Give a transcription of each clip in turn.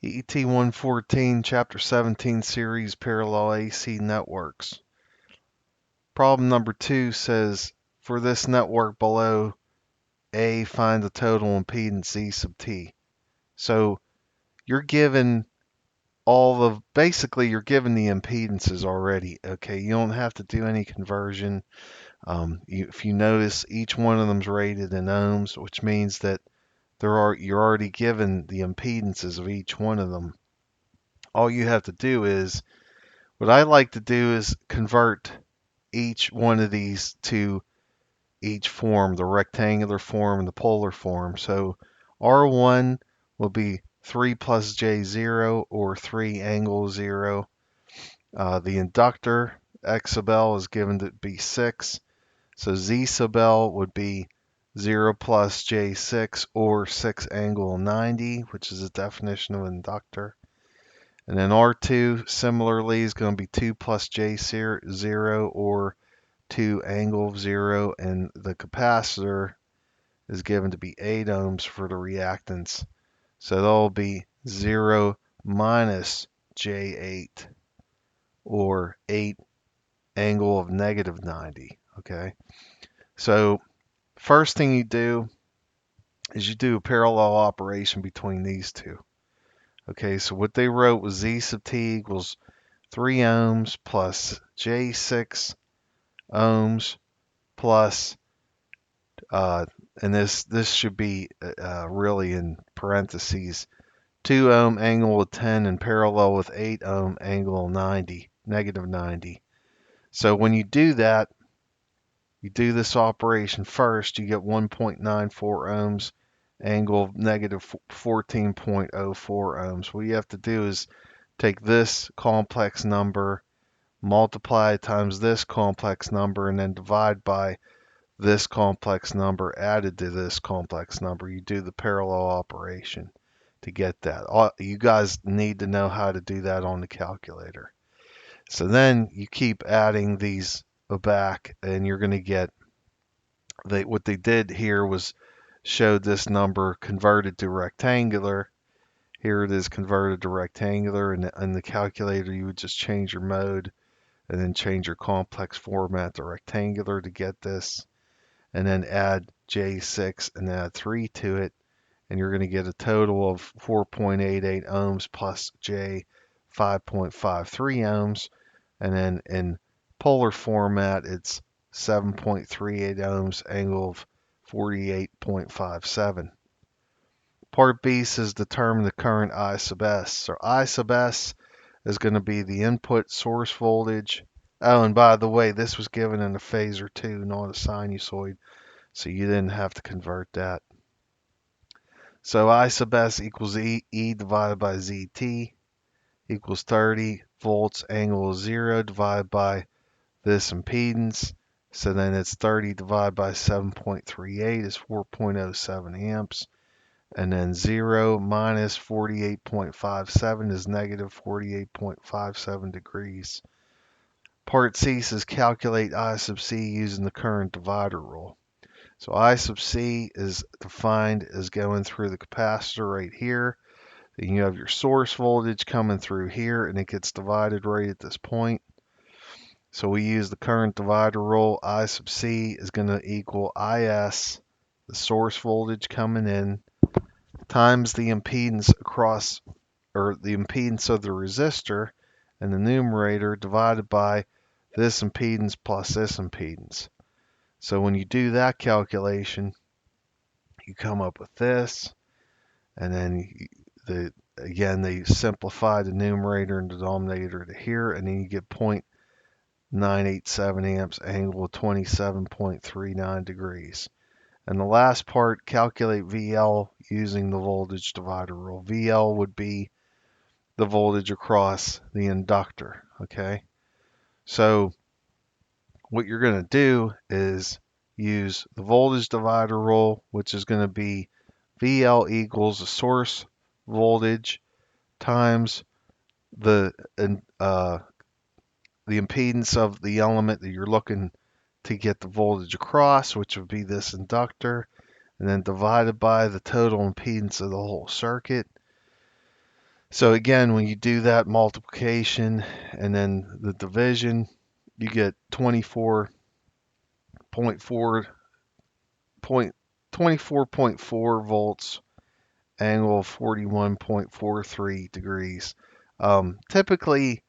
ET 114, Chapter 17 Series Parallel AC Networks. Problem number 2 says, for this network below, A, find the total impedance Z sub T. So you're given basically you're given the impedances already, okay? You don't have to do any conversion. If you notice, each one of them is rated in ohms, which means that you're already given the impedances of each one of them. All you have to do is, what I like to do is convert each one of these to each form, the rectangular form and the polar form. So R1 will be 3 plus J0 or 3 angle 0. The inductor X sub L is given to be 6. So Z sub L would be 0 plus J6 or 6 angle 90, which is the definition of inductor. And then R2 similarly is going to be 2 plus J0 or 2 angle of 0. And the capacitor is given to be 8 ohms for the reactance. So that'll be 0 minus J8 or 8 angle of negative 90. Okay. So first thing you do is you do a parallel operation between these two. Okay, so what they wrote was Z sub T equals 3 ohms plus J6 ohms plus, and this should be really in parentheses, 2 ohm angle of 10 in parallel with 8 ohm angle 90, negative 90. So when you do that, you do this operation first, you get 1.94 ohms angle of negative 14.04 ohms. What you have to do is take this complex number, multiply it times this complex number, and then divide by this complex number added to this complex number. You do the parallel operation to get that. You guys need to know how to do that on the calculator. So then you keep adding these back, and you're going to get, what they did here was showed this number converted to rectangular. Here it is converted to rectangular, and in the calculator you would just change your mode and then change your complex format to rectangular to get this, and then add J6 and add 3 to it, and you're going to get a total of 4.88 ohms plus J 5.53 ohms, and then in polar format it's 7.38 ohms angle of 48.57. Part B says determine the current I sub S. So I sub S is going to be the input source voltage. Oh, and by the way, this was given in a phasor too, not a sinusoid, so you didn't have to convert that. So I sub S equals E divided by ZT equals 30 volts angle 0 divided by this impedance. So then it's 30 divided by 7.38 is 4.07 amps. And then 0 minus 48.57 is negative 48.57 degrees. Part C says calculate I sub C using the current divider rule. So I sub C is defined as going through the capacitor right here. Then you have your source voltage coming through here, and it gets divided right at this point. So we use the current divider rule. I sub C is going to equal IS, the source voltage coming in, times the impedance across, or the impedance of the resistor in the numerator, divided by this impedance plus this impedance. So when you do that calculation, you come up with this, and then again they simplify the numerator and denominator to here, and then you get 0.987 amps angle of 27.39 degrees. And the last part, calculate VL using the voltage divider rule. VL would be the voltage across the inductor, okay? So what you're going to do is use the voltage divider rule, which is going to be VL equals the source voltage times the impedance of the element that you're looking to get the voltage across, which would be this inductor, and then divided by the total impedance of the whole circuit. So again, when you do that multiplication and then the division, you get 24.4 point 24.4 volts, angle of 41.43 degrees. Typically,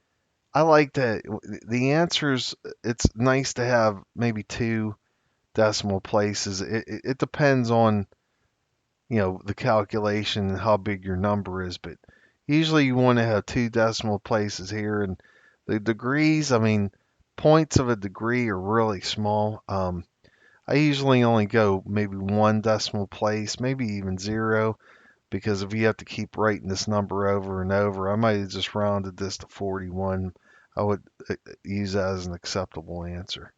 I like that the answers. It's nice to have maybe two decimal places. It depends on the calculation and how big your number is, but usually you want to have two decimal places here. And the degrees, I mean, points of a degree are really small. I usually only go maybe one decimal place, maybe even zero, because if you have to keep writing this number over and over, I might have just rounded this to 41. I would use that as an acceptable answer.